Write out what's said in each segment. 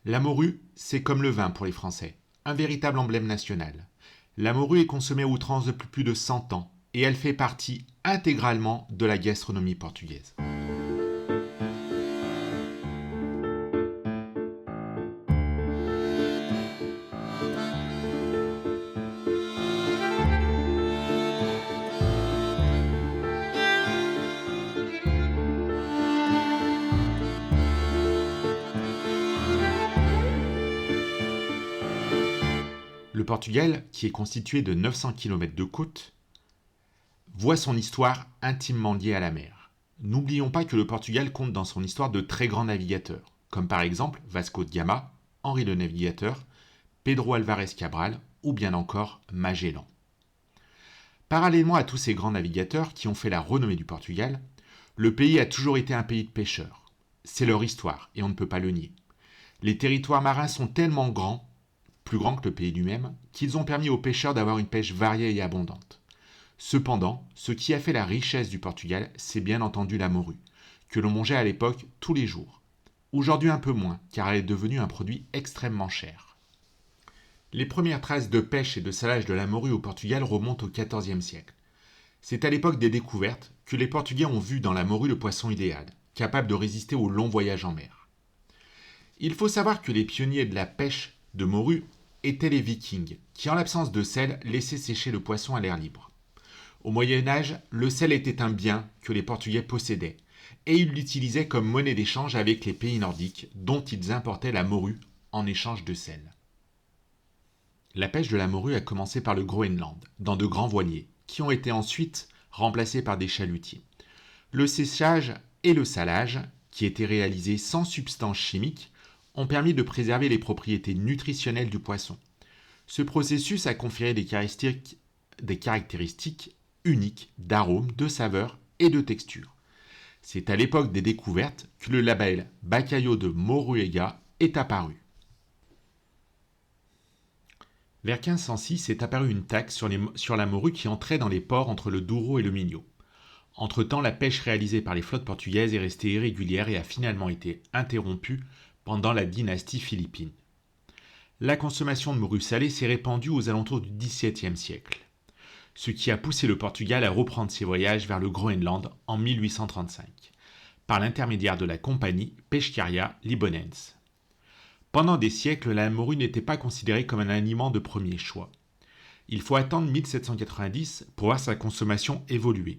La morue, c'est comme le vin pour les Français, un véritable emblème national. La morue est consommée à outrance depuis plus de 100 ans et elle fait partie intégralement de la gastronomie portugaise. Le Portugal, qui est constitué de 900 km de côte, voit son histoire intimement liée à la mer. N'oublions pas que le Portugal compte dans son histoire de très grands navigateurs, comme par exemple Vasco de Gama, Henri le Navigateur, Pedro Álvares Cabral ou bien encore Magellan. Parallèlement à tous ces grands navigateurs qui ont fait la renommée du Portugal, le pays a toujours été un pays de pêcheurs. C'est leur histoire et on ne peut pas le nier. Les territoires marins sont tellement grands, plus grands que le pays lui-même, qu'ils ont permis aux pêcheurs d'avoir une pêche variée et abondante. Cependant, ce qui a fait la richesse du Portugal, c'est bien entendu la morue, que l'on mangeait à l'époque tous les jours. Aujourd'hui un peu moins, car elle est devenue un produit extrêmement cher. Les premières traces de pêche et de salage de la morue au Portugal remontent au XIVe siècle. C'est à l'époque des découvertes que les Portugais ont vu dans la morue le poisson idéal, capable de résister aux longs voyages en mer. Il faut savoir que les pionniers de la pêche de morue étaient les Vikings, qui en l'absence de sel laissaient sécher le poisson à l'air libre. Au Moyen-Âge, le sel était un bien que les Portugais possédaient, et ils l'utilisaient comme monnaie d'échange avec les pays nordiques, dont ils importaient la morue en échange de sel. La pêche de la morue a commencé par le Groenland, dans de grands voiliers, qui ont été ensuite remplacés par des chalutiers. Le séchage et le salage, qui étaient réalisés sans substances chimiques, ont permis de préserver les propriétés nutritionnelles du poisson. Ce processus a conféré des caractéristiques uniques d'arôme, de saveur et de texture. C'est à l'époque des découvertes que le label Bacalhau de Moruega est apparu. Vers 1506 est apparue une taxe sur la morue qui entrait dans les ports entre le Douro et le Minho. Entre-temps, la pêche réalisée par les flottes portugaises est restée irrégulière et a finalement été interrompue pendant la dynastie philippine. La consommation de morue salée s'est répandue aux alentours du XVIIe siècle, ce qui a poussé le Portugal à reprendre ses voyages vers le Groenland en 1835, par l'intermédiaire de la compagnie Pescaria Libonense. Pendant des siècles, la morue n'était pas considérée comme un aliment de premier choix. Il faut attendre 1790 pour voir sa consommation évoluer,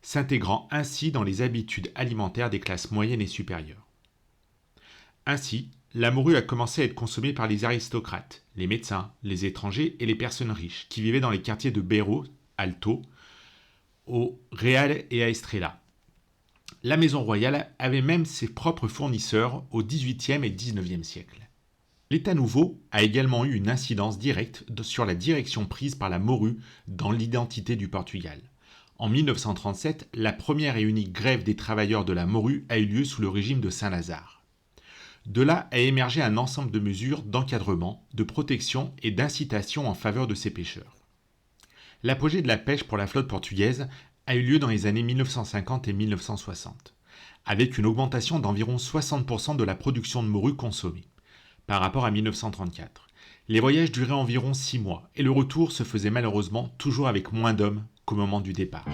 s'intégrant ainsi dans les habitudes alimentaires des classes moyennes et supérieures. Ainsi, la morue a commencé à être consommée par les aristocrates, les médecins, les étrangers et les personnes riches qui vivaient dans les quartiers de Beiro, Alto, au Real et à Estrela. La maison royale avait même ses propres fournisseurs au XVIIIe et XIXe siècle. L'État nouveau a également eu une incidence directe sur la direction prise par la morue dans l'identité du Portugal. En 1937, la première et unique grève des travailleurs de la morue a eu lieu sous le régime de Saint-Lazare. De là a émergé un ensemble de mesures d'encadrement, de protection et d'incitation en faveur de ces pêcheurs. L'apogée de la pêche pour la flotte portugaise a eu lieu dans les années 1950 et 1960, avec une augmentation d'environ 60% de la production de morue consommée, par rapport à 1934. Les voyages duraient environ 6 mois, et le retour se faisait malheureusement toujours avec moins d'hommes qu'au moment du départ.